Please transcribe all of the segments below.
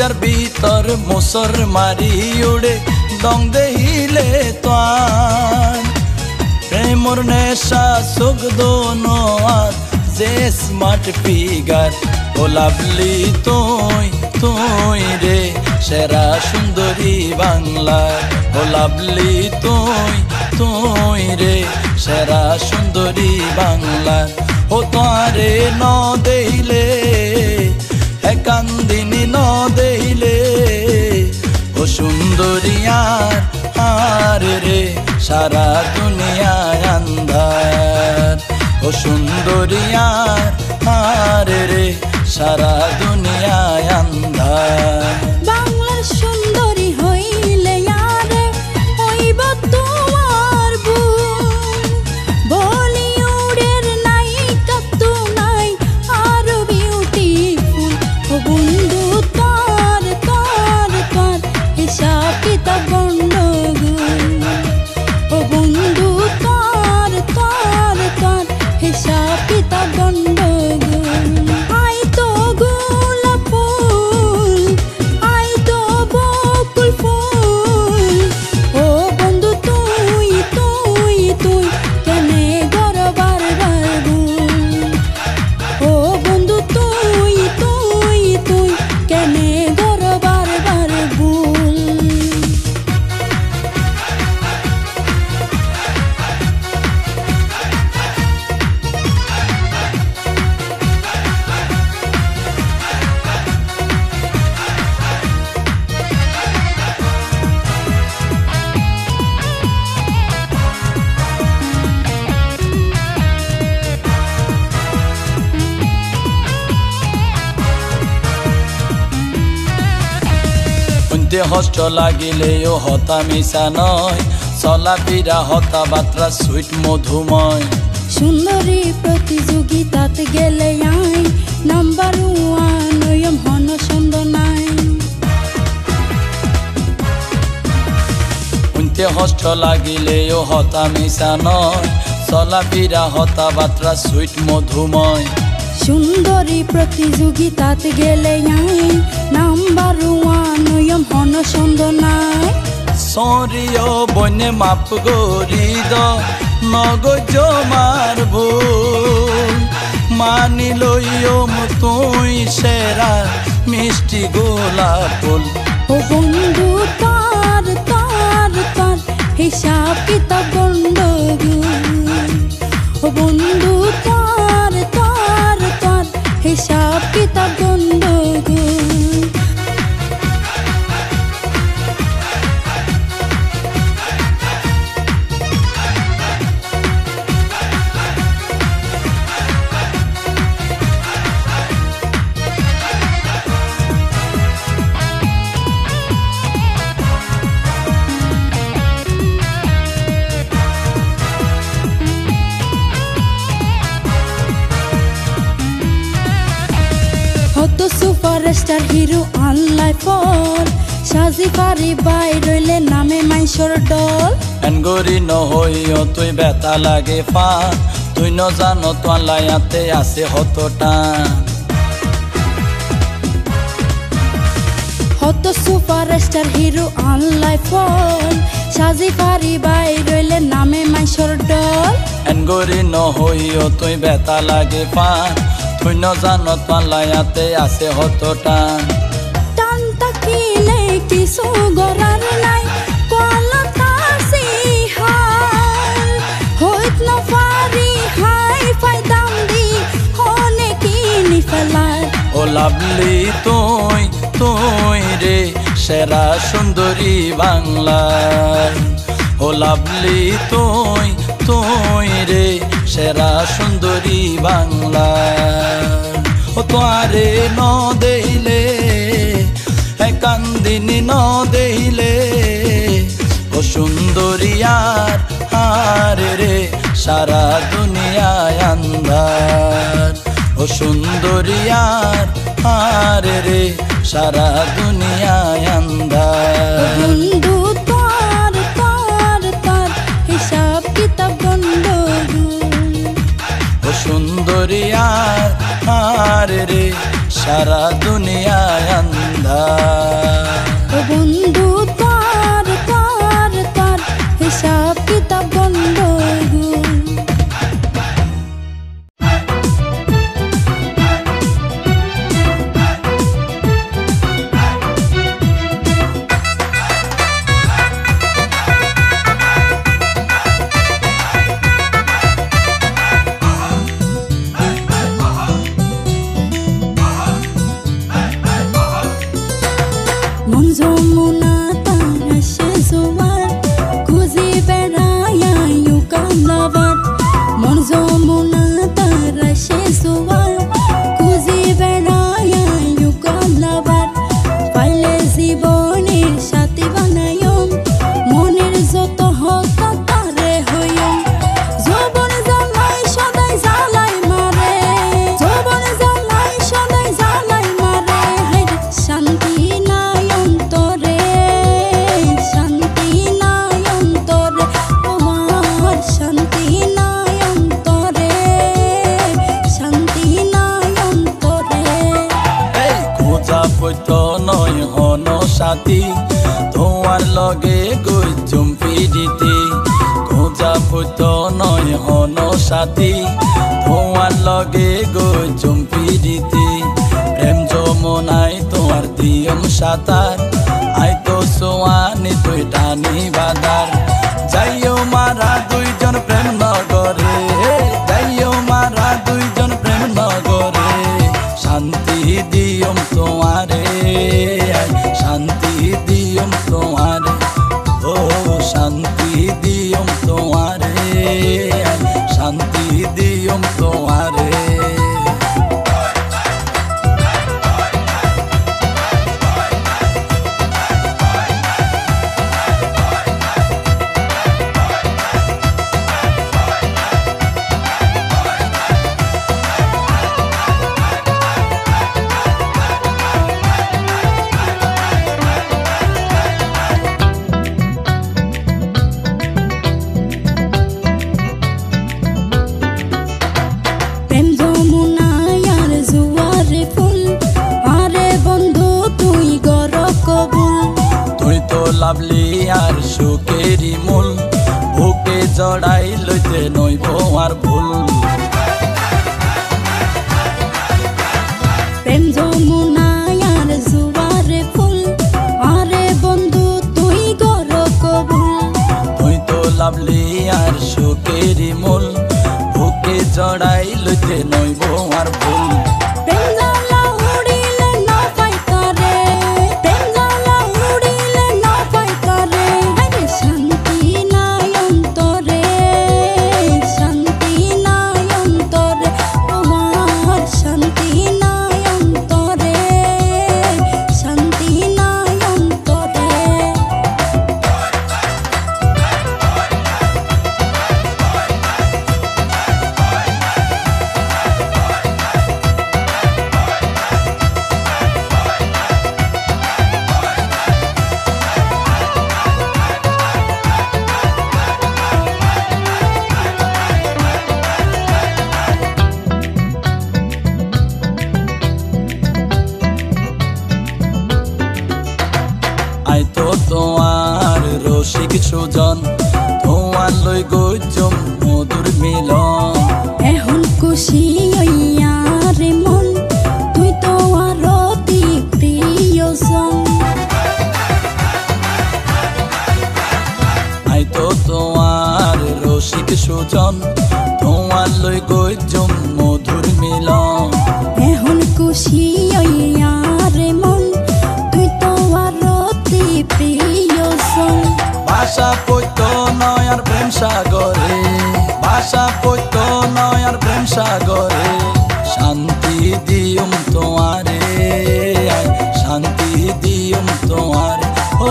কলিজার ভিতর মুসর মারি উড়ে দং দেইলে তোয়ান প্রেমর নেশা সুখ দোনো আজ যে স্মার্ট ফিগার ও লাভলি তুই রে সেরা সুন্দরী বাংলা ও লাভলি তুই রে সেরা সুন্দরী বাংলা ও তোরে ন দেইলে কান্দিনী ন দেইলে ও সুন্দরিয়ার রে সারা দুনিয়ায় আন্ধার ও সুন্দরিয়ার রে সারা দুনিয়ায় আন্ধার বাংলার সুন্দরী হইলে আরে হইব তোমার বোন বলিউডের নায়িকা তো নাই আরো বিউটিফুল ও বন্ধু তোর হিসাব কিতাব গন্ডগোল ও বন্ধু তোর হিসাব কিতাব গন্ডগোল আই তো গোলাপ ফুল আই তো বকুল ফুল ও বন্ধু তুই কেনে গরবার ভুল ও বন্ধু তুই কেনে গরবার ভুল হষ্ট লাগিলেও হতা মিশা নয় চলা ফিরা হতা বাত্রা সুইট মধুময় সুন্দরী প্রতিযোগিতাত গেলে আই নাম্বার ওয়ান হন সুন্দর নাই হষ্ট লাগিলেও হতা মিশা নয় চলা ফিরা হতা বাত্রা সুইট মধুময় সুন্দরী প্রতিযোগিতাত গেলে আই নাম্বার ওয়ান হন সুন্দর নাই সরিও বনে মাপ গরি দ নগজ মার ভুল মানি লইও তুই সেরা মিষ্টি গোলাপ ফুল ও বন্ধু তোর হিসাব কিতাব গন্ডগোল ও বন্ধু তোর হিসাব কিতাব গন্ডগোল সুপারস্টার হিরো আনলাই ফল সাজি পারি বাই রইলে নামে মাইসর ডল এনগরি নহইও তুই বেতা লাগে ফা তুই ন জানো তোলায়াতে আছে হতটা হত সুপারস্টার হিরো আনলাই ফল সাজি পারি বাই রইলে নামে মাইসর ডল এনগরি নহইও তুই বেতা লাগে ফা তুই ন জানো তোলায়াতে আছে হতটা টান তাকিলে কিছু গরার নাই কলতার সিহাল হইত ন পারি হাই ফাইদাম দি হনে কিনি ফেলার ও লাভলি তুই রে সেরা সুন্দরী বাংলার ও লাভলি তুই রে সেরা সুন্দরী বাংলার ও তোরে ন দেইলে কান্দিনী ন দেইলে ও সুন্দরিয়ার রে সারা দুনিয়ায় আন্ধার ও সুন্দরিয়ার রে সারা দুনিয়ায় আন্ধার বন্ধু তোর হিসাব কিতাব গন্ডগোল ও সুন্দরিয়ার রে সারা দুনিয়ায় আন্ধার। আন্ধার। ও বন্ধু তার তার তার হিসাব কিতাব গন্ডগোল। মন যমুনা তার আসে জোয়ার, খুঁজি বেড়ায় ইউ কামলাবার। মন যমুনা তার আসে জোয়ার, খুঁজি বেড়ায় ইউ কামলাবার। পাইলে জীবনের সাথী বানায়ম, মনের যত হক তারে হইম। যৌবন জ্বালাই সদাই জ্বালাই মারে, যৌবন জ্বালাই সদাই জ্বালাই মারে। হায়রে শান্তি নাই অন্তরে, শান্তি নাই অন্তরে, আমার শান্তি নাই অন্তরে, শান্তি নাই অন্তরে। এই খোঁজা পৈত নয় হন সাথী, তোমার লগে গই চুম্পি দিতে। খোঁজা পৈত নয় হন সাথী, তোমার লগে গই চুম্পি দিতে। প্রেম যমুনায় তোমার দিয়ম সাঁতার, আই তো সোয়ানি তুই টানি বাদার। যাইও মারা দুইজন প্রেম নগরে, যাইও মারা দুইজন প্রেম নগরে। শান্তি দিয়ম তোমারে, শান্তি দিয়ম তোমারে, ও শান্তি দিয়ম তোমারে, শান্তি দিয়ম তোমারে। প্রেম যমুনায় আর জোয়ারে ফুল, আরে বন্ধু তুই গর কবুল। তুই তো লাভলি আর সুখেরই মূল, বুকে জড়াই লইতে নইব আর ভুল। প্রেম যমুনায় আর জোয়ারে ফুল, আরে বন্ধু তুই গর কবুল। তুই তো লাভলি আর সুখেরই মূল, বুকে জড়াই লইতে নইব আর ভুল। প্রেম জ্বালা উড়িলে না পাইতারে, প্রেম জ্বালা উড়িলে না পাইতারে। আরে শান্তি নাই অন্তরে, শান্তি নাই অন্তরে, আমার শান্তি নাই অন্তরে, শান্তি নাই অন্তরে। আই তো তোমার রসিক সুজন, তোমার লই গজম মধুর মিলন। এখন খুশি হইয়া রে মন, তুই তো আর অতি প্রিয়জন। আই তো তোমার রসিক সুজন, তোমার লই গজম মধুর মিলন। এখন খুশি হইয়া রে মন, তুই তো আর অতি প্রিয়জন। ভাষা পৈত নয় আর প্রেম সাগরে, ভাষা পৈত নয় আর প্রেম সাগরে। শান্তি দিয়ম তোমারে, শান্তি দিয়ম তোমারে, ও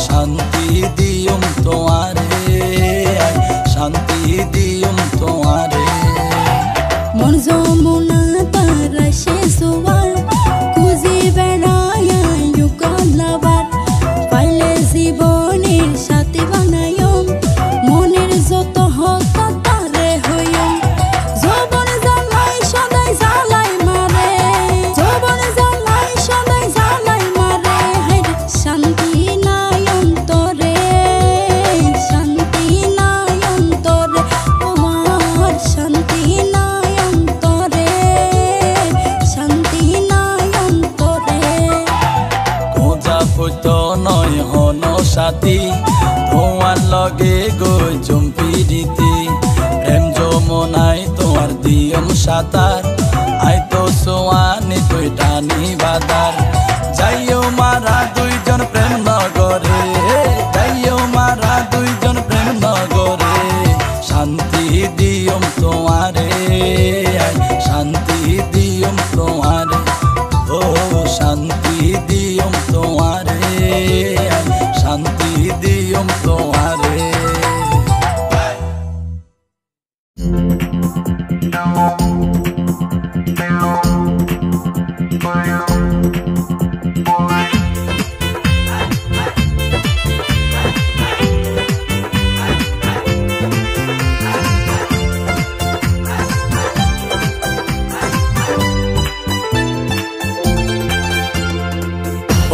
শান্তি দিয়ম তোমারে, শান্তি দিয়ম তোমারে। মন যমুনা তার আসে জোয়ার, খুঁজি বেড়ায় ইউ কামলাবার। পাইলে জীবনের সাথী বানায়ম, মনের যত হক তারে হইম। যৌবন জ্বালাই সদাই জ্বালাই মারে, যৌবন জ্বালাই সদাই জ্বালাই তো নয় হন সাথী তোমার লগে গই চম্পিরিতি প্রেম যমুনায় তোমার দিয়ম সাঁতার আই তো সোয়ানি তুই টানি বাদার যাইও মারা দুইজন প্রেম নগরে যাইও মারা দুইজন প্রেম নগরে শান্তি দিয়ম তোমারে শান্তি দিয়ম তোমারে ও শান্তি দিয়ম তোমারে শান্তি দিয়ম তোমারে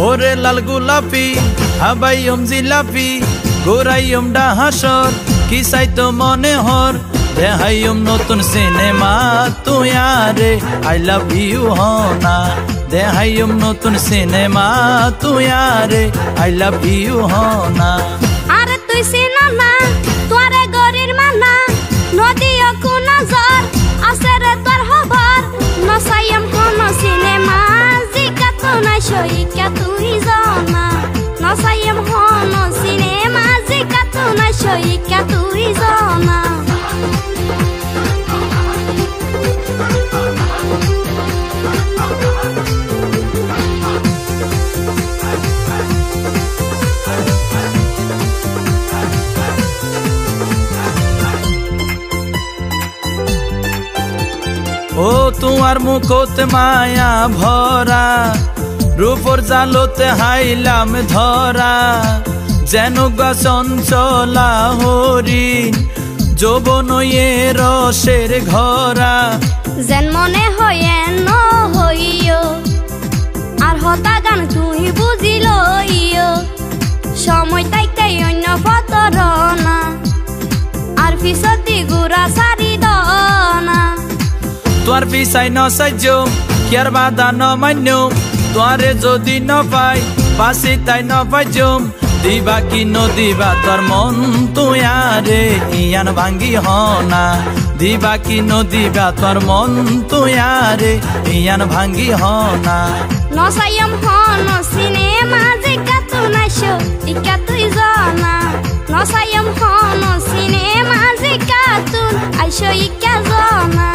ওরে লাল গোলাপি হাবাইম জিলাপি ঘুরাইম ডাহাসর কি চাইতো মনে হর দেখাইম নতুন সিনেমা তুই আরে আই লাভ ইউ হনা দেখাইম নতুন সিনেমা তুই আরে আই লাভ ইউ হনা আরে তুই সিনা না তোরে গরির মানা নদীও কোন জর আছে রে তোর খবর নসাইম কোন সিনেমা জিকা তো নাই সইকা তুই জানা নসাইম কোন সিনেমা জিকা তো নাই সইকা তুই জানা ও তোমার মুখতে মায়া ভরা রূপর জালতে হাইলাম ধরা যেন গা চঞ্চলা হরিণ যৌবন রসের ঘরা যেন মনে হয় ন হইও আর হতা গান তুই বুঝিলইও সময় তাইতাই অন্য ফতরনা আর পিছতি গুড়া সারি দনা তোর পিছাই ন সাহায্য কিয়ার বাধা ন মান্য তোরে যদি ন পাই পাশে তাই ন পাইজম দিবা কি নদিবা তোর মন তুই আরে ইয়ান ভাঙ্গি হনা দিবা কি নদিবা তোর মন তুই আরে ইয়ান ভাঙ্গি হনা নসাইম হন সিনেমা জিকা তু নাইশো ইকা তুই জানা নসাইম হন সিনেমা জিকা তু আইশো ইকা জানা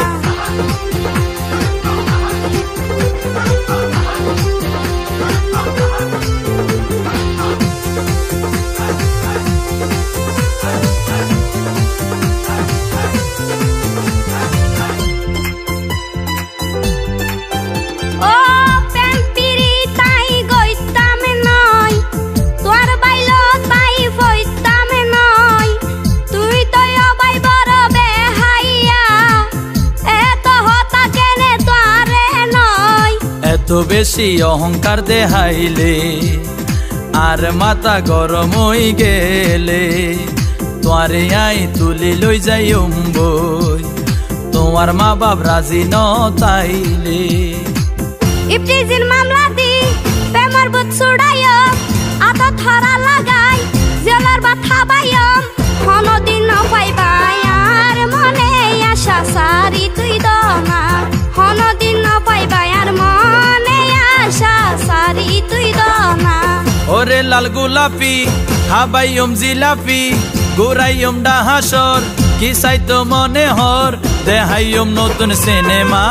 তো বেশি অহংকার দেখাইলে আর মাথা গরম হই গেলে তোরে আই তুলি লই যাই বই তোমার মা বাপ রাজি ন তাইলে ইফতিজির মামলা দি প্রেমর বুত ছুড়াইও আত ধরা লাগাই জেলার বাথা বাইম কোনো দিন পাইবাই আর মনে আশা সারি তুই দনা কোনো দিন পাইবাই আর মনে আশা সারি তুই দনা ওরে লাল গোলাপি হাবাইম জিলাপি ঘুরাইম ডাহাসর কি চাইতো মনে হর দেখাইম নতুন সিনেমা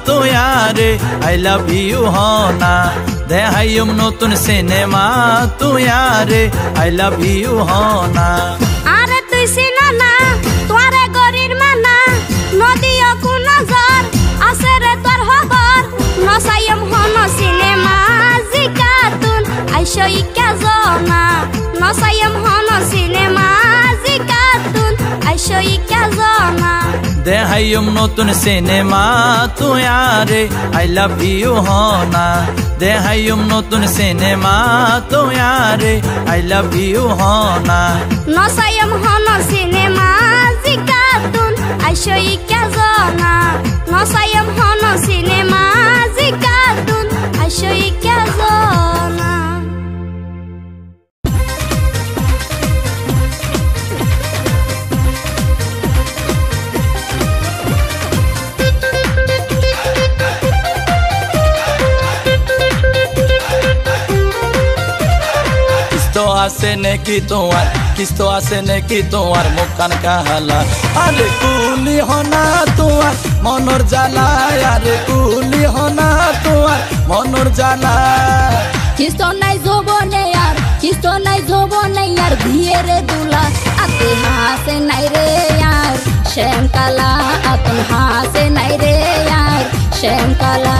তুই আরে আই লাভ ইউ হনা দেখাইম নতুন সিনেমা তুই আরে আই লাভ ইউ হনা আরে তুই সিনা না তোরে গরির মানা নদীও কোন জর আছে রে তোর খবর নসাইম হন সিনেমা জিকা তুন আইশো ইকা জানা নসাইম হন সিনেমা জিকা তুন আইশো ইকা জানা দেখাইম নতুন সিনেমা তুই আরে আই লাভ ইউ হনা দেখাইম নতুন সিনেমা তুই আরে আই লাভ ইউ হনা নসাইম হন সিনেমা জিকা তুন আইশো ইকা জানা নসাইম হন সিনেমা জিকা তুন আইশো ইকা জানা কিস্তো আছে নাকি তোমার কিস্তো আছে নাকি তোমার মুখান কাহালা আরে কুলি হনা তোমার মনর জ্বালা আরে কুলি হনা তোমার মনর জ্বালা কিস্তো নাই যৌবনে আর কিস্তো নাই যৌবনে আর বিয়েরে দুলা আতে হাসে নাই রে यार শ্যাম কালা আপন হাসে নাই রে यार শ্যাম কালা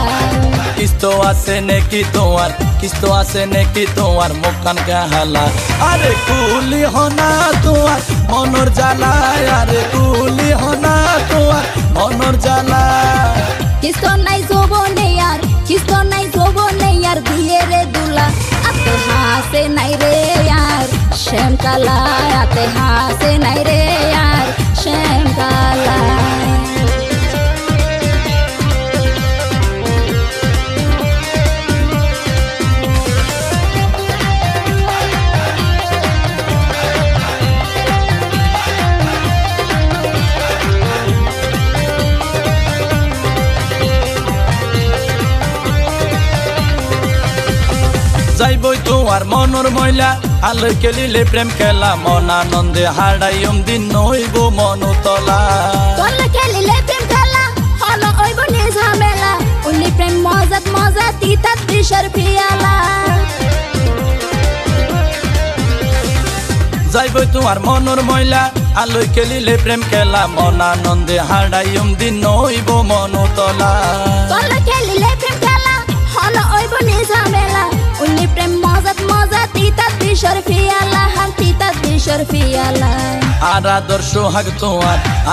কিস্তো আছে নাকি তোমার কিস্তো আছে নাকি তোমার মুখান কাহালা আরে কুলি হনা তোমার মনর জ্বালা আরে কুলি হনা তোমার মনর জ্বালা কিস্তো নাই যৌবনে আর কিস্তো নাই যৌবনে আর বিয়েরে দুলা আতে হাসে নাই রে यार শ্যাম কালা আতে হাসে নাই রে यार শ্যাম কালা যাইবই তোমার মনর ময়লা আলোয় খেলিলে প্রেম খেলা মন আনন্দে হারাইম দিন নইব মনতলা তোলা খেলিলে প্রেম খেলা হলো ওইব ঝামেলা উনি প্রেম মজাত মজা তিতাত বিষর পিয়ালা যাইবই তোমার মনর ময়লা আলোয় খেলিলে প্রেম খেলা মন আনন্দে হারাইম দিন নইব মনতলা তোলা খেলিলে প্রেম খেলা হলো ওইব ঝামেলা উনি প্রেম মজাত মজা তিতাত বিষর পিয়ালা হাম তিতাত বিষর পিয়ালা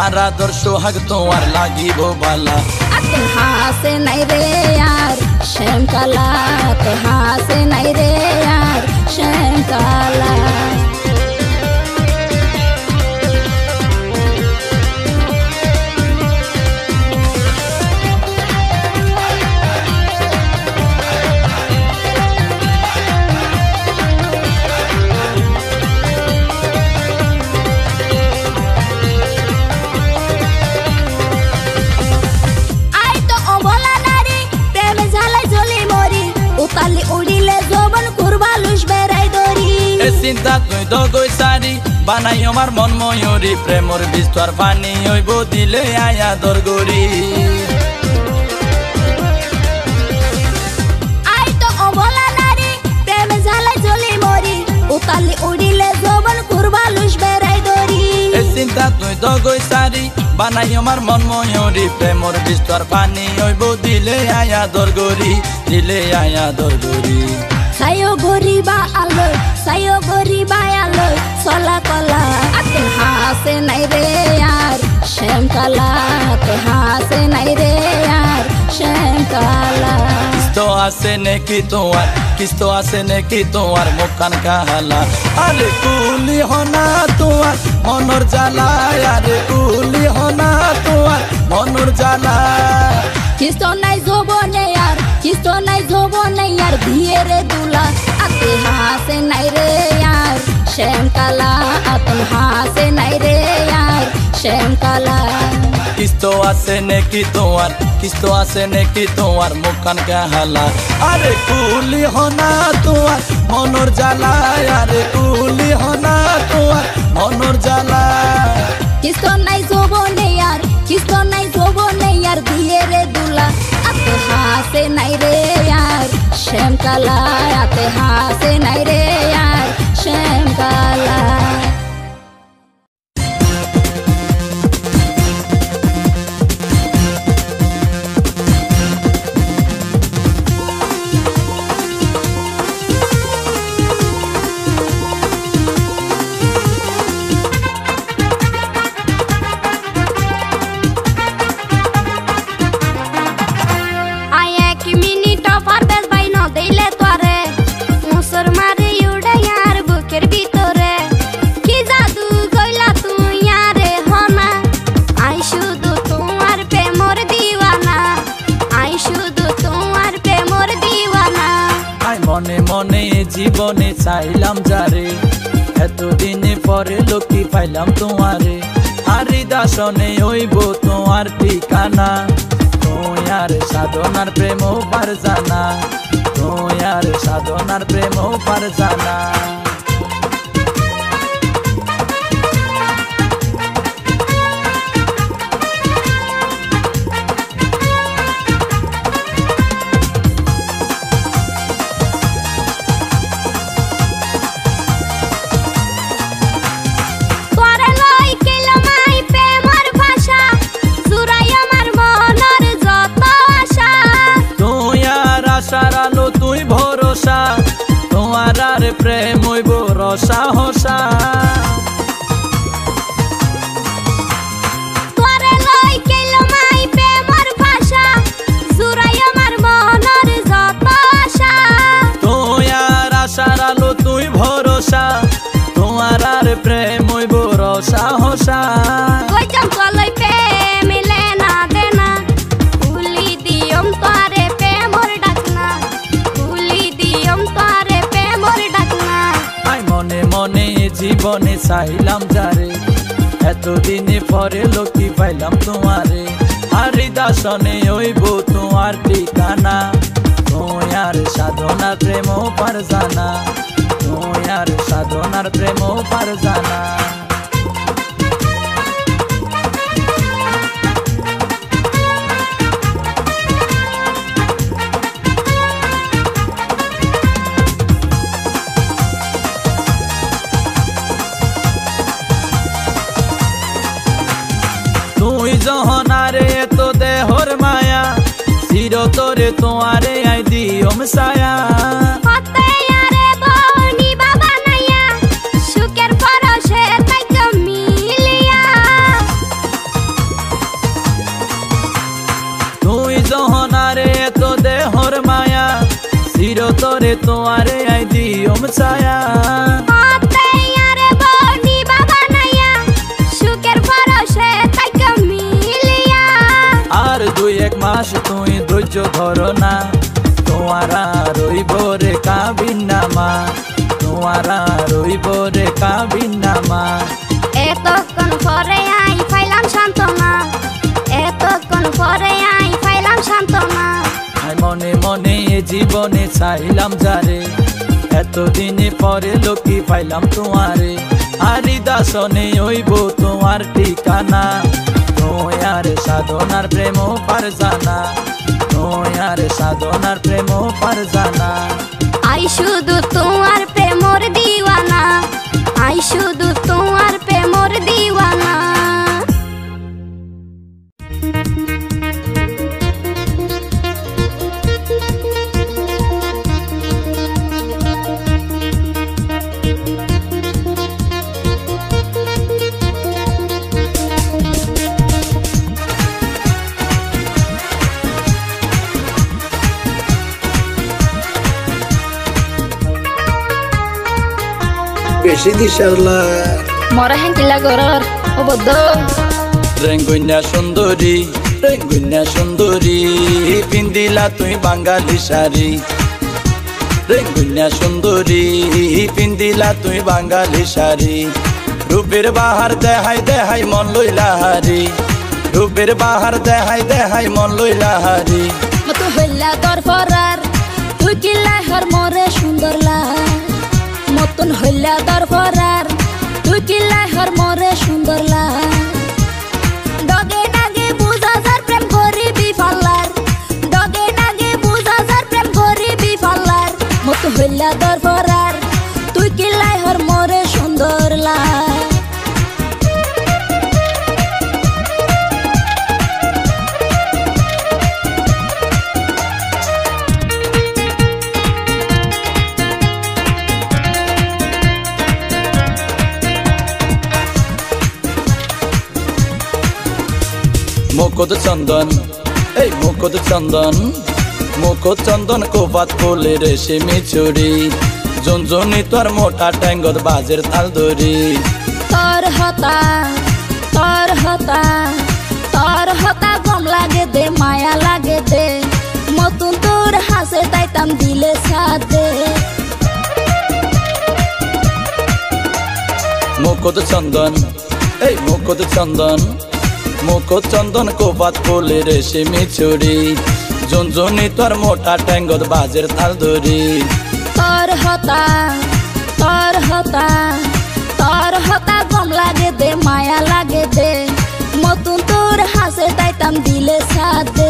আর আদর্শ হাগ তোমার লাগিব বালা আতে হাসে নাই রে यार শ্যাম কালা আতে হাসে নাই রে यार শ্যাম কালা চিন্তা তুই দগই সারি বানাই আমার মন ময়ূরী প্রেমর বিস্তর পানি হইব দিলে আয়া দরগরি আই তো অবলা নারী প্রেমে ঝালাই জ্বলি মরি উতালি উড়িলে যৌবন কুরবা লুস বেড়াই দরি চিন্তা তুই দগই সারি বানাই আমার মন ময়ূরী প্রেমর বিস্তর পানি হইব দিলে আয়া দরগরি সায়ো গরিবা আলো সলা কলা আতে হাসে নাই রে यार শ্যাম কালা আতে হাসে নাই রে यार শ্যাম কালা কিস্তো আছে নাকি তোমার মুখান কাহালা আরে কুলি হনা তোমার মনর জ্বালা আরে কুলি হনা তোমার মনর জ্বালা কিস্তো নাই যৌবনে আর বিয়েরে দুলা আতে হাসে নাই রে यार শ্যাম কালা আপন হাসে নাই রে यार শ্যাম কালা কিস্তো আছে নাকি তোমার মুখান কাহালা আরে কুলি হনা তোমার মনর জ্বালা আরে কুলি হনা তোমার মনর জ্বালা কিস্তো নাই যৌবনে আর বিয়েরে দুলা আতে হাসে নাই রে यार শ্যাম কালা আতে হাসে নাই রে यार শ্যাম কালা জীবনে চাইলাম যারে এতদিনে পরে লক্ষ্মী পাইলাম তোমারে আরি দাসনে হইব তোমার ঠিকানা তোমার সাধনার প্রেম পার জানা তোমার সাধনার প্রেম পার জানা তুই ভরসা তোমার আর প্রেম হইব রসা হসা তোরে লই কেলো মাই প্রেমর ভাষা জুরাই আমার মনের যত আশা তুই আর আশার আলো তুই ভরসা তোমার আর প্রেম হইব রসা হসা ওই জঙ্গলই প্রেম মিলে না দেনা ভুলি দিয়ম তোরে প্রেমর ডাকনা ভুলি দিয়ম তোরে প্রেমর ডাকনা আই মনে মনে জীবনে চাইলাম যারে এতদিনে পরে লোকি পাইলাম তোমারে আর দাসনে হইব তোমার ঠিকানা তুই আর সাধনার প্রেম পার জানা তুই আর সাধনার প্রেম পার জানা তুই জহনারে তো দেহর মায়া চির তোরে তোমারে আই দিয়ম ছায়া হতে আরে বনি বাবা নাইয়া সুখের পরশে তাইক মিলিয়া তুই জহনারে তো দেহর মায়া চির তোরে তোমারে আই দিয়ম ছায়া হতে আরে বনি বাবা নাইয়া সুখের পরশে তাইক মিলিয়া আর দুই এক মাস তুই ধৈর্য ধরো না তোমারা রইব রে কাবিনামা তোমারা রইব রে কাবিনামা এতক্ষণ পরে আই পাইলাম সান্তনা এতক্ষণ পরে আই পাইলাম সান্তনা আই মনে মনে জীবনে চাইলাম যারে এতদিনে পরে লোকি পাইলাম তোমারে আরি দাসনে হইব তোমার ঠিকানা তুই আর সাধনার প্রেম পার জানা তুই আর সাধনার প্রেম পার জানা আই শুধু তোমার প্রেমর দিওয়ানা আই শুধু তোমার প্রেমর দিওয়ানা বেশি দিশালা মরা হ্যাঙ্কিলা গরর অবদ্ধ রেঙ্গুন্যা সুন্দরী পিন্দিলা তুই বাঙালি শাড়ি রেঙ্গুন্যা সুন্দরী পিন্দিলা তুই বাঙালি শাড়ি রূপের বাহার দেহাই মন লইলা হারি রূপের বাহার দেহাই মন লইলা হারি মতো হইলা দরফরার তুই কিলা হর মরে সুন্দর লাগ মতন হইলা দরফরার তুই কিলা হর মরে সুন্দর লাগ ডগে নাগে বুঝা যার প্রেম গরিবি ফাল্লার ডগে নাগে বুঝা যার প্রেম গরিবি ফাল্লার মতো হইলা দরফরার তুই কিলা হর মরে সুন্দর লাগ মুকুদ চন্দন কোপাত কোলে রেশমি চুড়ি জুনজুনি তোর মোটা ট্যাঙ্গত বাজের তাল ধরি তোর হতা গম লাগে দে মায়া লাগে দে মতন তোর হাসে তাইতাম দিলে সাথে মুকুদ চন্দন কোপাত কোলে রেশমি চুড়ি জুনজুনি তোর মোটা ট্যাঙ্গত বাজের তাল ধরি তোর হতা গম লাগে দে মায়া লাগে দে মতন তোর হাসে তাইতাম দিলে সাথে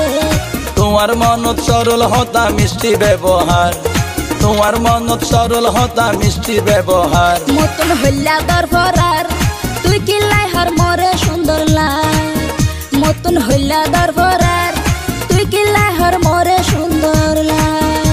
তোমার মনত সরল হতা মিষ্টি ব্যবহার তোমার মনত সরল হতা মিষ্টি ব্যবহার মতন হইলা দরফরার তুই কিলাই হর মরে সুন্দর লাই মতন হইলা দরফরার তুই কিলাই হর মরে সুন্দর লাই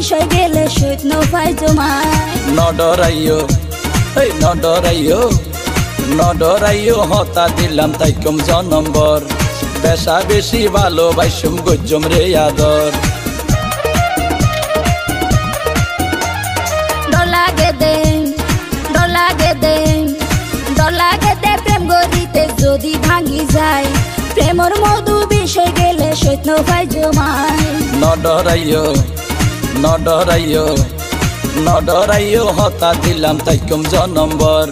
বিষয় গেলে সৈত নৌফাই জমায় নডরাইও এই নডরাইও হতা দিলাম তাই কম নম্বর বেশা বেশি ভালোবাসুম গজ্জম রে আদর ডলাগে দে প্রেম গরিতে যদি ভাঙি যায় প্রেমর মধু বিষয় গেলে সৈত নৌফাই জমায় নডরাইও হতা দিলাম তাই কম নম্বর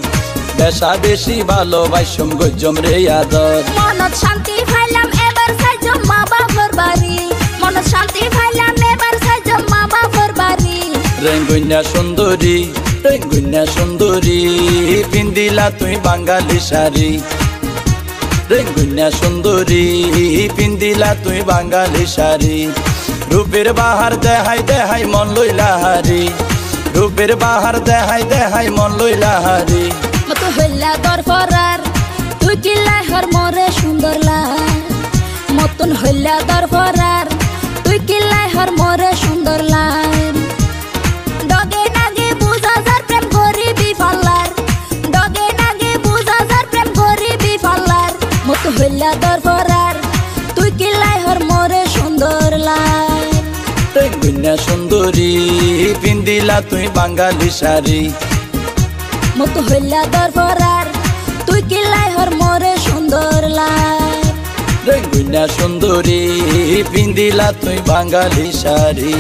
বেশা বেশি ভালোবাসুম গজ্জম রে আদর মনত শান্তি পাইলাম এবার সাইজম মা বাবার বাড়ি মনত শান্তি পাইলাম এবার সাইজম মা বাবার বাড়ি রেঙ্গুন্যা সুন্দরী পিন্দিলা তুই বাঙালি শাড়ি রেঙ্গুন্যা সুন্দরী পিন্দিলা তুই বাঙালি শাড়ি রূপের বাহার দেহাই মন লইলা হারি রূপের বাহার দেহাই মন লইলা হারি মতো হইলা দরফরার তুই কিলাই হর মরে সুন্দর লাল মতন হইলা দরফরার তুই কিলাই হর মরে সুন্দর লাল ডগে নাগে বুঝা যার প্রেম গরিবি ফাল্লার ডগে নাগে বুঝা যার প্রেম গরিবি ফাল্লার মতো হইলা দরফরার তুই কিলাই হর মরে সুন্দর লাল রেঙ্গুন্যা সুন্দরী পিন্দিলা তুই বাঙালি শাড়ি মতো হইলা দরফরার তুই কিলাই হর মরে সুন্দর লাল রেঙ্গুন্যা সুন্দরী পিন্দিলা তুই বাঙালি শাড়ি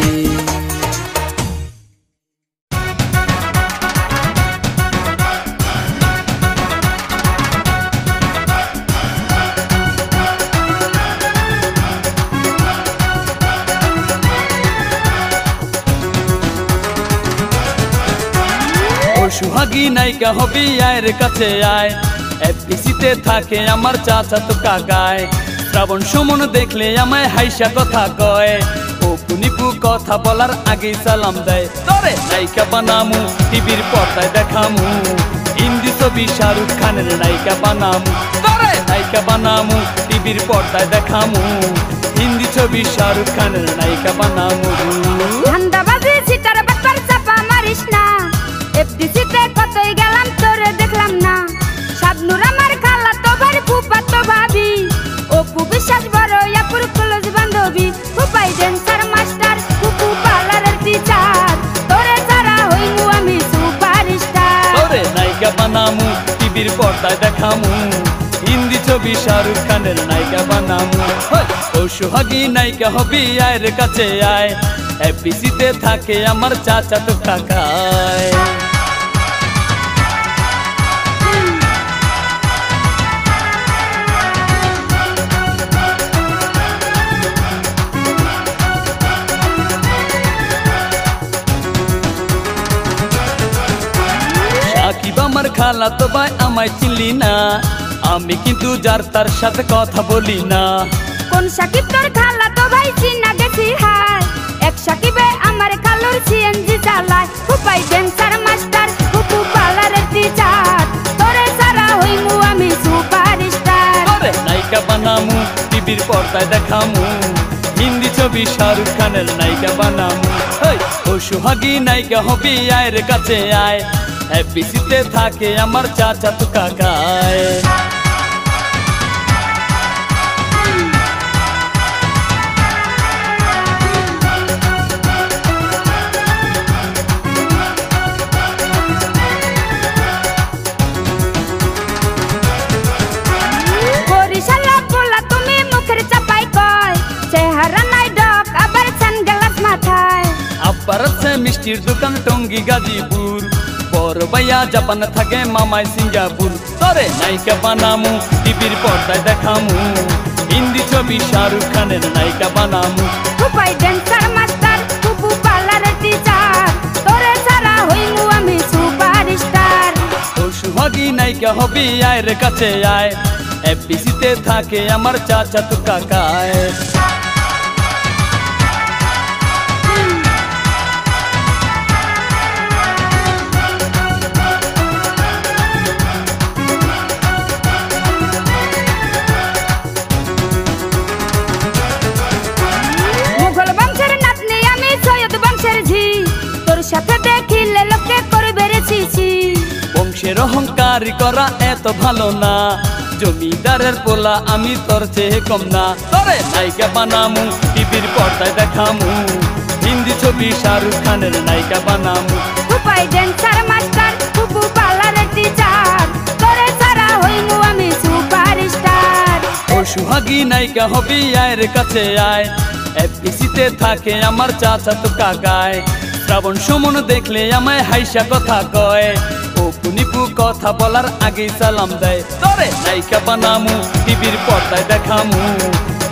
সুহাগী নায়িকা হবি আয়ের কাছে আয় এফডিসিতে থাকে আমার চাচা তো কাকায় শ্রাবণ সুমন দেখলে আমায় হাইসা কথা কয় ও পুনিপু কথা বলার আগে সালাম দেয় তরে নায়িকা বানামু টিভির পর্দায় দেখামু হিন্দি ছবি শাহরুখ খানের নায়িকা বানামু তরে নায়িকা বানামু টিভির পর্দায় দেখামু হিন্দি ছবি শাহরুখ খানের নায়িকা বানামু ধান্দাবাজি সিটার ব্যাপার চাপা মারিস না এফডিসিতে কতই গেলাম তোরে দেখলাম না শাবনুর আমার খালা তো ভাই ফুপা তো ভাবি অপু বিশ্বাস বড় আপুর ক্লোজ বান্ধবী ফুপাই ড্যান্সার মাস্টার ফুপু পার্লারের টিচার তোরে ছাড়া হইমু আমি সুপারস্টার তোরে নায়িকা বানামু টিভির পর্দায় দেখামু হিন্দি ছবি শাহরুখ খানের নায়িকা বানামু ও সুহাগী নায়িকা হবি আয়ের কাছে আয় এফডিসিতে থাকে আমার চাচা তো কাকায় সাকিব আমার খালা তো ভাই আমায় চিনলি না আমি কিন্তু যার তার সাথে কথা বলি না কোন সাকিব তোর খালা তো ভাই চিনা গেছি হাই এক সাকিবে আমার খালুর সিএনজি চালায় ফুপাই ড্যান্সার মাস্টার ফুপু পার্লারের টিচার তোরে ছাড়া হইমু আমি সুপারস্টার তোরে নায়িকা বানামু টিভির পর্দায় দেখামু হিন্দি ছবি শাহরুখ খানের নায়িকা বানামু ও সুহাগী নায়িকা হবি আয়ের কাছে আয় এফডিসিতে থাকে আমার চাচা তো কাকায় মিষ্টির দোকান টঙ্গি গাজীপুর বড় ভাইয়া জাপান থাকে মামাই সিঙ্গাপুর তোরে নায়িকা বানামু টিভির পর্দায় দেখামু হিন্দি ছবি শাহরুখ খানের নায়িকা বানামু ফুপাই ড্যান্সার মাস্টার ফুপু পার্লারের টিচার তোরে ছাড়া হইমু আমি সুপারস্টার ও সুহাগী নায়িকা হবি আয়ের কাছে আয় এফডিসিতে থাকে আমার চাচা তো কাকায় মুঘল বংশের নাতনি আমি সৈয়দ বংশের ঝি অন্যের অহংকার করা এত ভালো না জমিদারের পোলা আমি তোর চেয়ে কম না তোরে নায়িকা বানামু টিভির পর্দায় দেখামু হিন্দি ছবি শাহরুখ খানের নায়িকা বানামু উপায় ড্যান্সার মাস্টার কুকু পার্লারের টিচার তোরে ছাড়া হইমু আমি সুপারস্টার ও সুহাগী নায়িকা হবি আয়ের কাছে আয় এফডিসিতে থাকে আমার চাচা তো কাকায় শ্রাবণ সুমন দেখলে আমায় হাইসা কথা কয় ও কুনিপু কথা বলার আগেই সালাম দেয় তোরে নায়িকা বানামু টিভির পর্দায় দেখামু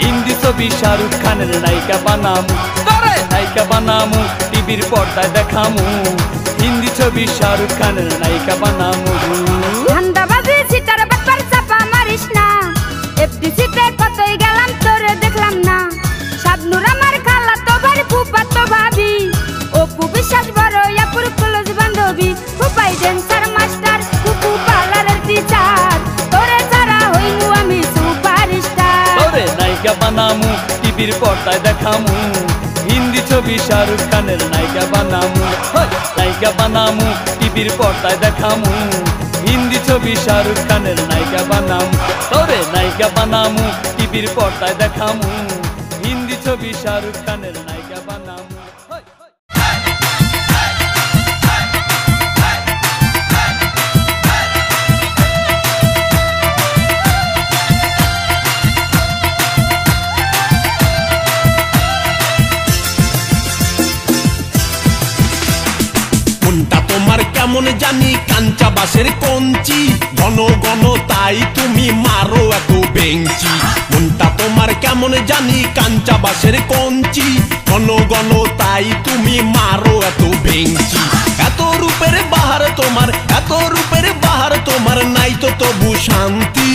হিন্দি ছবি শাহরুখ খানের নায়িকা বানামু তোরে নায়িকা বানামু টিভির পর্দায় দেখামু হিন্দি ছবি শাহরুখ খানের নায়িকা বানামু ধান্দাবাজি সিটার ব্যাপার চাপা মারিস না এফডিসিতে কতই গেলাম তোরে দেখলাম না শাবনুর আমার খালা তো বাড়ি ফুপা তো ভাবি অপু বিশ্বাস বড় আপুর ক্লোজ বান্ধবী উপায় ড্যান্সার মাস্টার কুকু পার্লারের টিচার তোরে ছাড়া হইমু আমি সুপারস্টার তোরে নায়িকা বানামু টিভির পর্দায় দেখামু হিন্দি ছবি শাহরুখ খানের নায়িকা বানামু নায়িকা বানামু টিভির পর্দায় দেখামু হিন্দি ছবি শাহরুখ খানের নায়িকা বানামু তোরে নায়িকা বানামু টিভির পর্দায় দেখামু হিন্দি ছবি শাহরুখ খানের নায়িকা বানামু তোমার কেমন জানি কাঞ্চা বাসের কঞ্চি ঘন ঘন তাই তুমি মারো এত বেঞ্চি মনটা তোমার কেমন জানি কাঞ্চা বাসের কঞ্চি ঘন ঘন তাই তুমি মারো এত বেঞ্চি এত রূপের বাহার তোমার এত রূপের বাহার তোমার নাই তো তবু শান্তি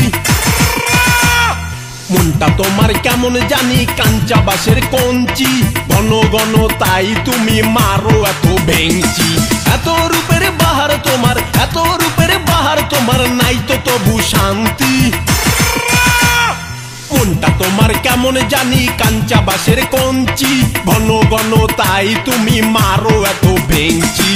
মনটা তোমার কেমন জানি কাঞ্চা বাসের কঞ্চি ঘন ঘন তাই তুমি মারো এত বেঞ্চি এত রূপের বাহার তোমার এত রূপের বাহার তোমার নাই তো তবু শান্তি মনটা তোমার কেমন জানি কাঞ্চা বাসের কঞ্চি ঘন ঘন তাই তুমি মারো এত বেঞ্চি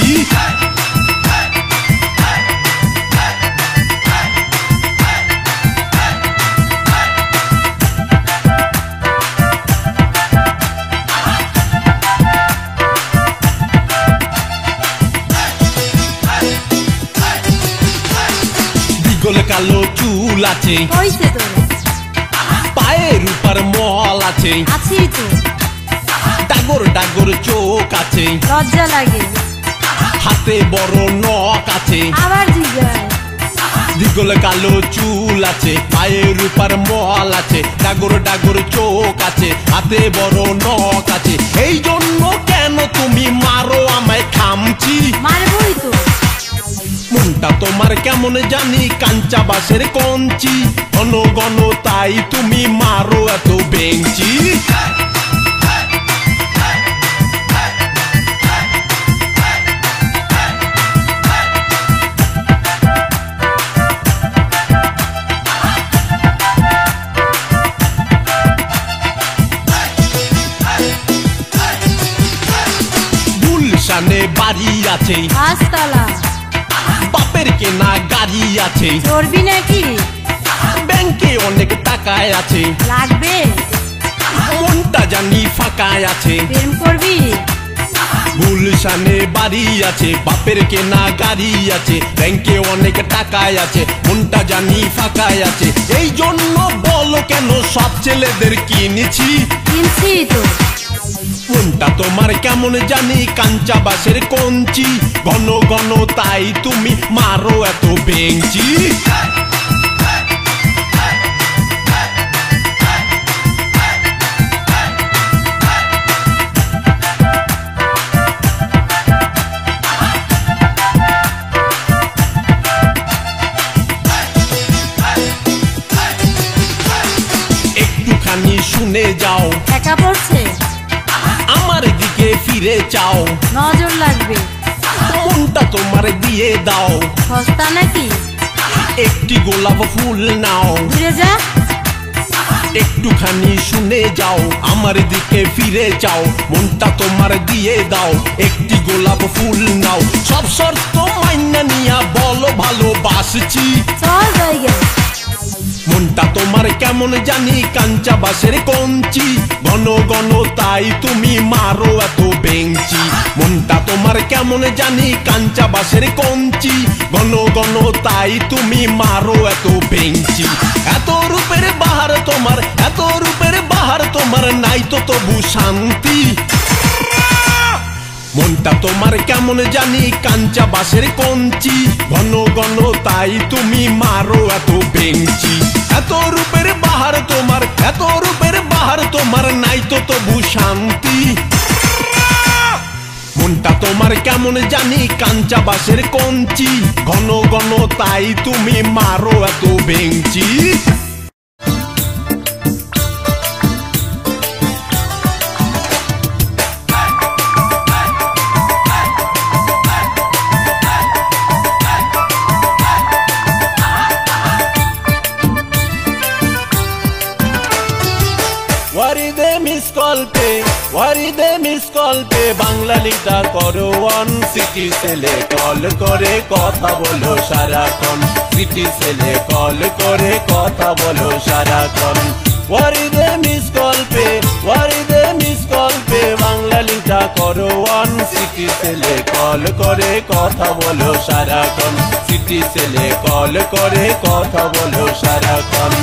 কালো চুল আছে পায়ের উপর মল আছে ডাগর ডাগর চোখ আছে লজ্জা লাগে হাতে বড় নখ আছে আবার জিগায় দিগল কালো চুল আছে পায়ের উপর মল আছে ডাগর ডাগর চোখ আছে হাতে বড় নখ আছে এই জন্য কেন তুমি মারো আমায় খামচি মারবই তো মনটা তোমার কেমন জানি কাঞ্চা বাসের কঞ্চি ঘন ঘন তাই তুমি মারো এত বেঞ্চি গুলশানে বাড়ি আছে পাঁচতলা বাপের কেনা গাড়ি আছে চড়বি নাকি ব্যাংকে অনেক টাকায় আছে লাগবে মনটা জানি ফাঁকায় আছে প্রেম করবি গুলশানে বাড়ি আছে বাপের কেনা গাড়ি আছে ব্যাংকে অনেক টাকায় আছে মনটা জানি ফাঁকায় আছে এই জন্য বলো কেন সব ছেলেদের কিনেছি কিনছি তো মনটা তোমার কেমন জানি কাঞ্চা বাসের কঞ্চি ঘন ঘন তাই তুমি মারো এত বেঞ্চি একটুখানি শুনে যাও একা পড়ছে আমার দিকে ফিরে চাও নজর লাগবে মনটা তোমার দিয়ে দাও সস্তা নাকি একটি গোলাপ ফুল নাও ঘুরে যা একটুখানি শুনে যাও আমার দিকে ফিরে যাও মনটা তোমার দিয়ে দাও একটি গোলাপ ফুল নাও সব শর্ত মাইনা নিয়া বলো ভালোবাসছি চল জায়গা মনটা তোমার কেমন জানি কাঞ্চা বাঁশের কঞ্চি ঘন ঘন তাই তুমি মারো এত বেঞ্চি মনটা তোমার কেমন জানি কাঞ্চা বাঁশের কঞ্চি ঘন ঘন তাই তুমি মারো এত বেঞ্চি এত রূপের বাহার তোমার এত রূপের বাহার তোমার নাই তো তবু শান্তি মনটা তোমার কেমন জানি কাঞ্চা বাঁশের কঞ্চি ঘন ঘন তাই তুমি মারো এত বেঞ্চি এত রূপের বাহার তোমার এত রূপের বাহার তোমার নাই তো তবু শান্তি মনটা তোমার কেমন জানি কাঞ্চা বাঁশের কঞ্চি ঘন ঘন তাই তুমি মারো এত বেঞ্চি ওয়ারিদে মিস কল পে বাংলা লিখটা করো ওয়ান সিটি সেলে কল করে কথা বলো সারাক্ষণ সিটি সেলে কল করে কথা বলো সারাক্ষণ ওয়ারিদে মিস কল পে বাংলা লিখটা করো ওয়ান সিটি সেলে কল করে কথা বলো সারাক্ষণ সিটি সেলে কল করে কথা বলো সারাক্ষণ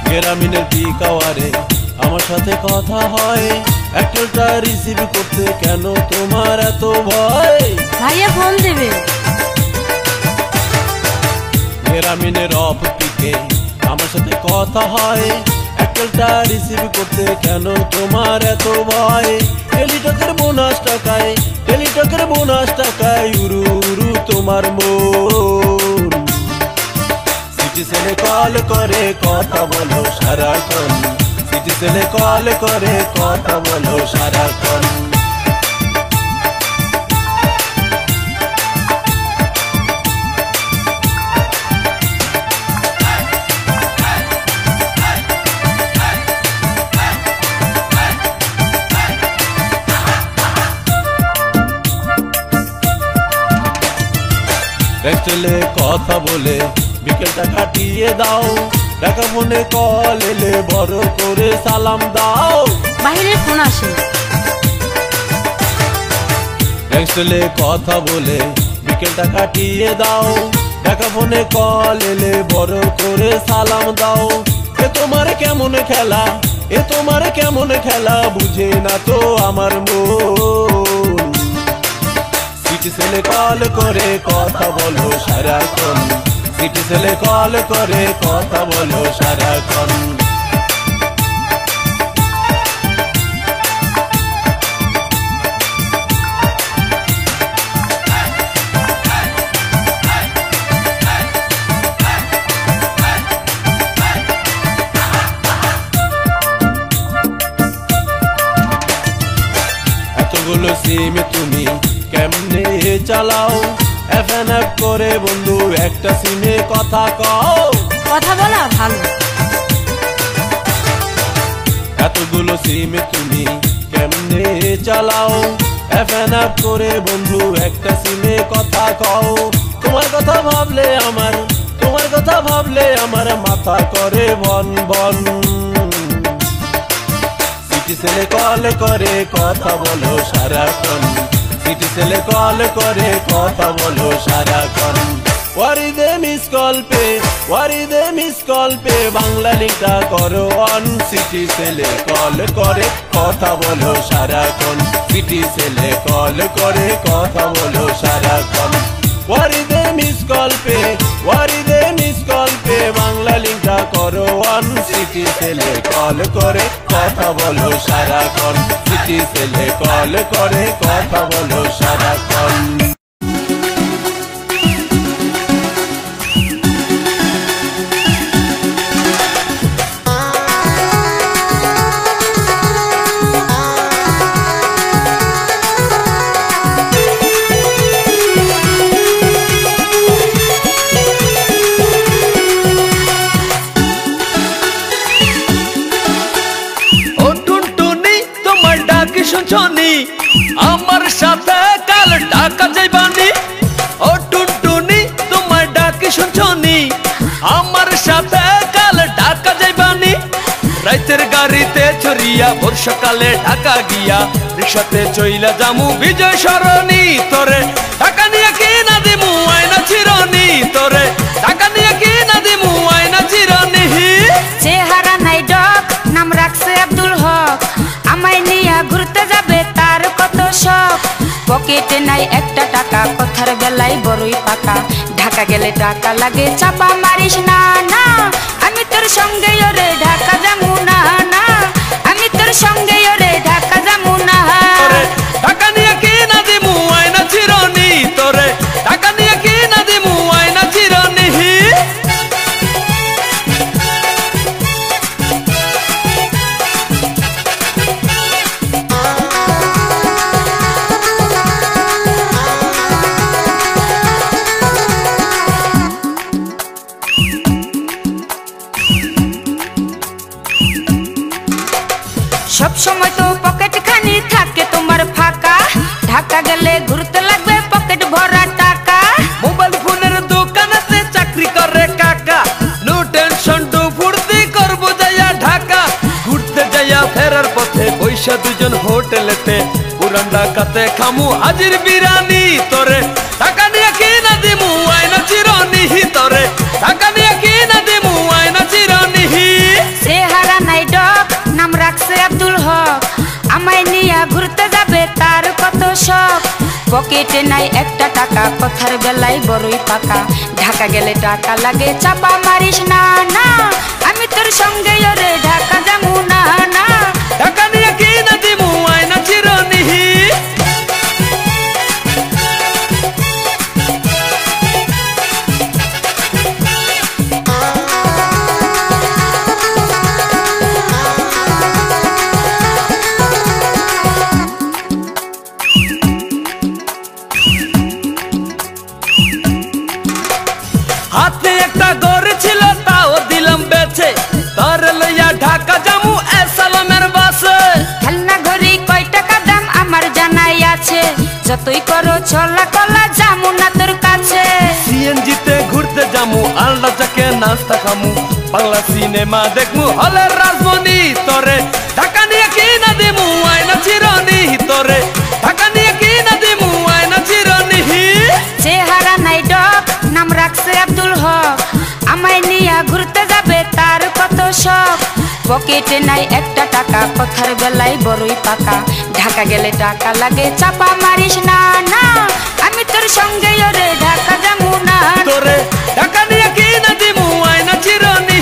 গ্রামীণের পিক আওয়ারে আমার সাথে কথা হয় একটা রিসিভ করতে কেন তোমার এত ভয় ভাইয়া ফোন দেবে গ্রামীণের অফ পিকে আমার সাথে কথা হয় একটা রিসিভ করতে কেন তোমার এত ভয় টেলিটকের বোনাস টাকায় উরু উরু তোমার মন সিটি সেলে কল করে কথা বলো সারাক্ষণ সিটি সেলে কল করে কথা বলো সারাক্ষণ টেক্সটে কথা বলে বিকেলটা কাটিয়ে দাও টাকা ফোনে কল এলে বড় করে সালাম দাও বাইরে ফোন আসে টেক্সটে কথা বলে বিকেলটা কাটিয়ে দাও টাকা ফোনে কল এলে বড় করে সালাম দাও এ তোমার কেমন খেলা বুঝে না তো আমার মন সিটি সেলে কল করে কথা বলো সারাক্ষণ সিটি সেলে কল করে কথা বলো সারাক্ষণ এতগুলো সিম তুমি কেমনে চালাও এফএনএফ করে বন্ধু একটা সিমে কথা কও কথা বলা ভালো এতগুলো সিম তুমি কেমনে চালাও এফএনএফ করে বন্ধু একটা সিমে কথা কও তোমার কথা ভাবলে আমার মাথা করে বন বন সিটি সেলে কল করে কথা বলো সারাক্ষণ সিটি সেলে কল করে কথা বলো সারাক্ষণ ওয়ারিদে মিস কল পে বাংলা লিখটা করো অন সিটি সেলে কল করে কথা বলো সারাক্ষণ সিটি সেলে কল করে কথা বলো সারাক্ষণ ওয়ারিদে মিস কল পে বাংলা লিখটা করো অন সিটি সেলে কল করে কথা বলো সারাক্ষণ সিটি সেলে কল করে কথা বলো সারাক্ষণ ছড়িয়া বর্ষাকালে ঢাকা গিয়া রিক্সাতে চইলা জামু বিজয় সরণি তোরে ঢাকা নিয়ে কি না দিমু আয়না চিরনি তোরে ঢাকা নিয়ে কি না দিমু আয়না চিরনি চেহারা নাই ডক নাম রাখছে আব্দুল হক আমায় নিয়া ঘুরতে যাবে তার কত শখ পকেটে নাই একটা টাকা কথার বেলায় বড়ই পাকা ঢাকা গেলে টাকা লাগে চাপা মারিস না না আমি তোর সঙ্গে ওরে ঢাকা যামু না না আমি তোর সঙ্গে ওরে ঢাকা যামু না ঢাকা নিয়ে কি না দিমু আয়না চিরনি তোরে ঢাকা নিয়ে কি না দিমু আয়না চিরনি সব সময় তো পকেট খানি থাকে তোমার ফাঁকা ঢাকা গেলে ঘুরতে লাগবে পকেট ভরা টাকা মোবাইল ফোনের দোকানেতে চাকরি করে কাকা নো টেনশন টু ফুর্তি করবো যাইয়া ঢাকা ঘুরতে যাইয়া ফেরার পথে পয়সা দুজন হোটেলেতে পুরান ঢাকাতে খামু হাজির বিরানি তোরে ঢাকা নিয়ে কি না দিমু আয়না চিরনি তোরে ঢাকা নিয়ে কি না দিমু আয়না চিরনি চেহারা নাই ডক নাম রাখছে আব্দুল হক আমায় নিয়া ঘুরতে যাবে তার কত শখ পকেটে নাই একটা টাকা কথার বেলায় বড়ই পাকা ঢাকা গেলে টাকা লাগে চাপা মারিস না না আমি তোর সঙ্গে ওরে ঢাকা যামু না না ঢাকা নিয়ে কি না দিমু আয়না চিরনি হাতে একটা গড় ছিল তাও দিলাম বেচে তার লইয়া ঢাকা জামু এসালামের বাসে খেলনা ঘড়ি কয় টাকা দাম আমার জানাই আছে যতই করো ছলা কলা যামু না তোর কাছে সিএনজিতে ঘুরতে জামু আলডা চাকে নাস্তা খামু বাংলা সিনেমা দেখমু হলের রাজমণি তোরে ঢাকা নিয়ে কি না দিমু আয়না চিরনি তোরে ঢাকা নিয়ে কি না দিমু আয়না চিরনি চেহারা নাই ডক নাম রাখছে আব্দুল হক আমায় নিয়া ঘুরতে যাবে তার কত শখ পকেটে নাই একটা টাকা কথার বেলায় বড়ই পাকা ঢাকা গেলে টাকা লাগে চাপা মারিস না না আমি তোর সঙ্গে ওরে ঢাকা যামু না তোরে ঢাকা নিয়ে কি না দিমু আয়না চিরনি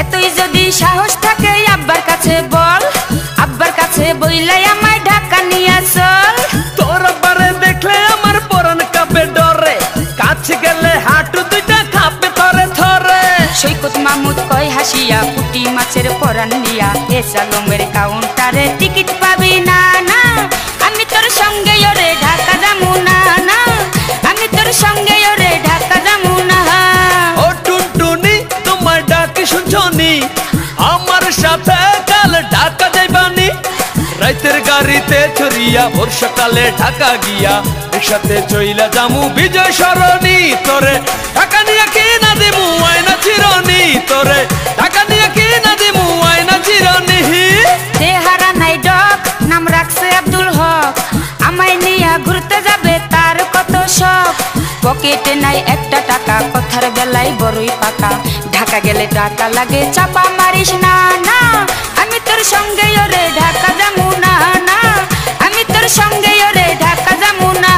এতই যদি সাহস থাকে আব্বার কাছে বল আব্বার কাছে বইলাই আমায় ঢাকা নিয়ে চল তোর বারে দেখলে আমার পরান কাঁপে ডরে কাছে গেলে হাঁটু দুইটা কাঁপে থরে থরে সৈকত মাহমুদ কয় হাসিয়া পুটি মাছের পরান নিয়া এ সালমের কাউন্টারে টিকিট পাবি না না আমি তোর সঙ্গে ওরে ঢাকা যামু না না আমি তোর সঙ্গে ওরে ঢাকা যামু না ও টুনটুনি তোমার ডাকে শুনছনি আমার সাথে কাল ঢাকা যাইবানি রাইতের গাড়িতে চড়িয়া বর্ষাকালে ঢাকা গিয়া রিক্সাতে চইলা জামু বিজয় সরণি তোরে ঢাকা নিয়ে কি না দিমু আয়না চিরনি তোরে ঢাকা নিয়ে কি না দিমু আয়না চিরনি চেহারা নাই ডক নাম রাখছে আব্দুল হক আমায় নিয়া ঘুরতে যাবে তার কত শখ পকেটে নাই একটা টাকা কথার বেলায় বড়ই পাকা ঢাকা গেলে টাকা লাগে চাপা মারিস না না আমি তোর সঙ্গে ওরে ঢাকা যামু না না আমি তোর সঙ্গে ওরে ঢাকা যামু না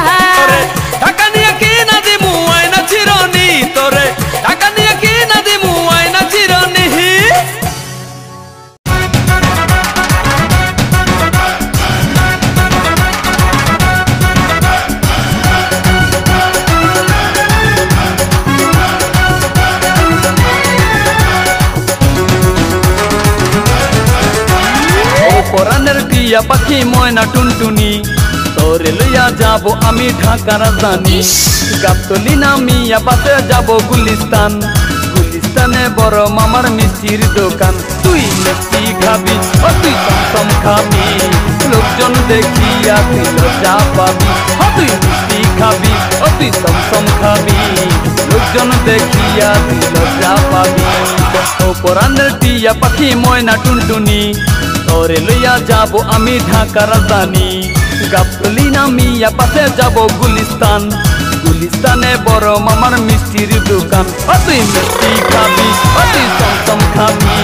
ঢাকা নিয়ে কি না দিমু আয়না চিরনি তোরে ঢাকা নিয়ে কি না দিমু আয়না চিরনি পরানের টিয়া পাখি ময়না টুনটুনি তোরে লইয়া যাব আমি ঢাকা রাজধানী গাবতলি নামিয়া বাসে যাব গুলিস্তান গুলিস্তানে বড় মামার মিষ্টির দোকান তুই মিষ্টি খাবি ও তুই চমচম খাবি লোকজন দেখিয়া তুই লজ্জা পাবি ও তুই মিষ্টি খাবি ও তুই চমচম খাবি লোকজন দেখিয়া তুই লজ্জা পাবি ও পরাণের টিয়া পাখি ময়না টুনটুনি তোরে লইয়া যাব আমি ঢাকা রাজধানী গাবতলি নামিয়া পাশে যাব গুলিস্তান গুলিস্তানে বড় মামার মিষ্টির দোকান ও তুই মিষ্টি খাবি ও তুই চমচম খাবি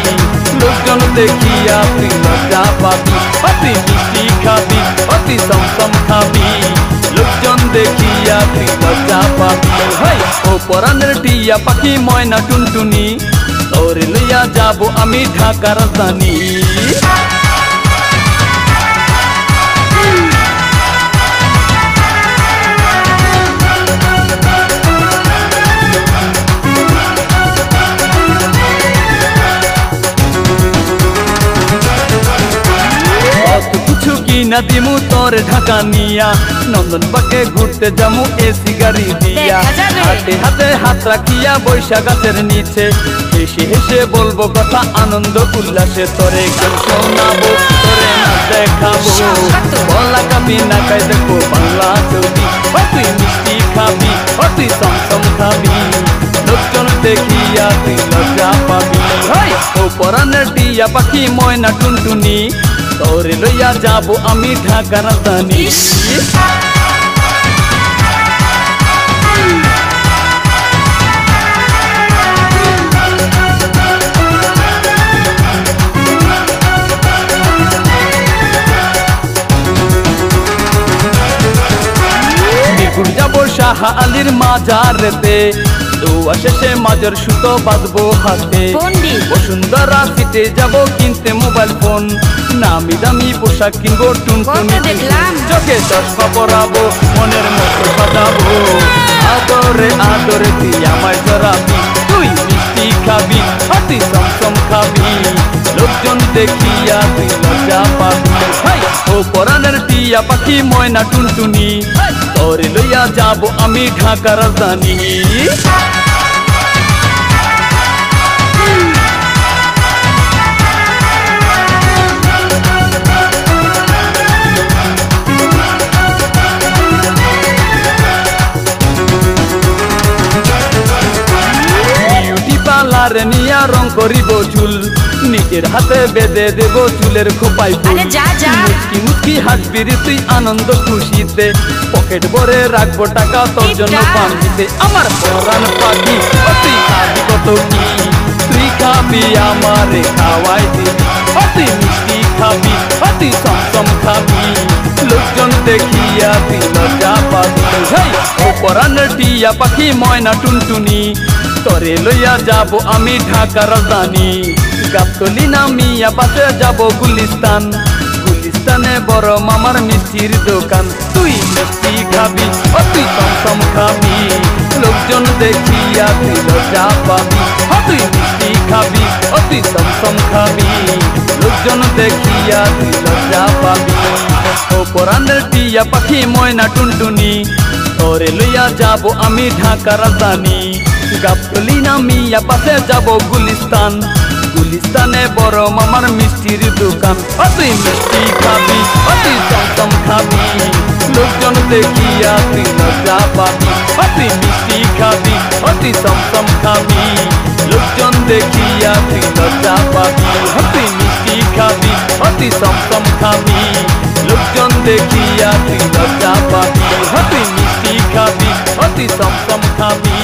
লোকজন দেখিয়া তুই লজ্জা পাবি ও তুই মিষ্টি খাবি ও তুই চমচম খাবি লোকজন দেখিয়া তুই লজ্জা পাবি ও পরাণের টিয়া পাখি ময়না টুনটুনি তোরে লইয়া যাব আমি ঢাকা রাজধানী না দিমু তোর ঢাকা নিয়া নন্দন পাকে ঘুরতে যামু এসি গাড়ি দিয়া হাতে হাতে হাত রাখিয়া বৈশা গাছের নিচে হেসে হেসে বলবো কথা আনন্দ উল্লাসে তোরে গান শোনাবো তোরে নাচ দেখাবো বলা কাবি না গাই দেখো বাংলা ছবি ও তুই মিষ্টি খাবি ও তুই চমচম খাবি লোকজন দেখিয়া তুই লজ্জা পাবি ও পরাণের টিয়া পাখি ময়না টুনটুনি তোরে লইয়া যাব আমি ঢাকা রাজধানী মিরপুর যাব শাহ আলীর মাজারেতে দোয়া শেষে মাজার সুতো বাঁধবো হাতে বসুন্ধরা সিটে যাব কিনতে মোবাইল ফোন নামি দামি পোশাক কিনবো টুনটুনি চোখে চশমা পরাবো মনের মতো সাজাবো আদরে আদরে তুই আমায় জড়াবি তুই মিষ্টি খাবি তুই চমচম খাবি লোকজন দেখিয়া তুই লজ্জা পাবি ও পরাণের টিয়া পাখি ময়না টুনটুনি তোরে লইয়া যাব আমি ঢাকা রাজধানী নিয়া রং করিব চুল নিজের হাতে বেঁধে দেব চুলের খোপাই মুচকি মুচকি হাসবি তুই আনন্দ খুশিতে পকেট ভরে রাখবো টাকা তোর জন্য পান দিতে আমার পরাণ পাখি তুই খাবি কত কি তুই খাবি আমারে খাওয়াই দিবি তুই মিষ্টি খাবি তুই চমচম খাবি লোকজন দেখিয়া তুই লজ্জা পাবি ও পরাণের টিয়া পাখি ময়না টুনটুনি তোরে লইয়া যাব আমি ঢাকা রাজধানী গাবতলি নামিয়া বাসে যাব গুলিস্তান গুলিস্তানে বড় মামার মিষ্টির দোকান তুই মিষ্টি খাবি ও তুই চমচম খাবি লোকজন দেখিয়া তুই লজ্জা পাবি ও তুই মিষ্টি খাবি ও তুই চমচম খাবি লোকজন দেখিয়া তুই লজ্জা পাবি ও পরাণের টিয়া পাখি ময়না টুনটুনি তোরে লইয়া যাব আমি ঢাকা রাজধানী গাবতলি নামিয়া পাশে যাব গুলিস্তান গুলিস্তানে বড় মামার মিষ্টির দোকান ও তুই মিষ্টি খাবি ও তুই চমচম খাবি লোকজন দেখিয়া তুই লজ্জা পাবি ও তুই মিষ্টি খাবি ও তুই চমচম খাবি লোকজন দেখিয়া তুই লজ্জা পাবি ও তুই মিষ্টি খাবি ও তুই চমচম খাবি লোকজন দেখিয়া তুই লজ্জা পাবি ও তুই মিষ্টি খাবি ও তুই চমচম খাবি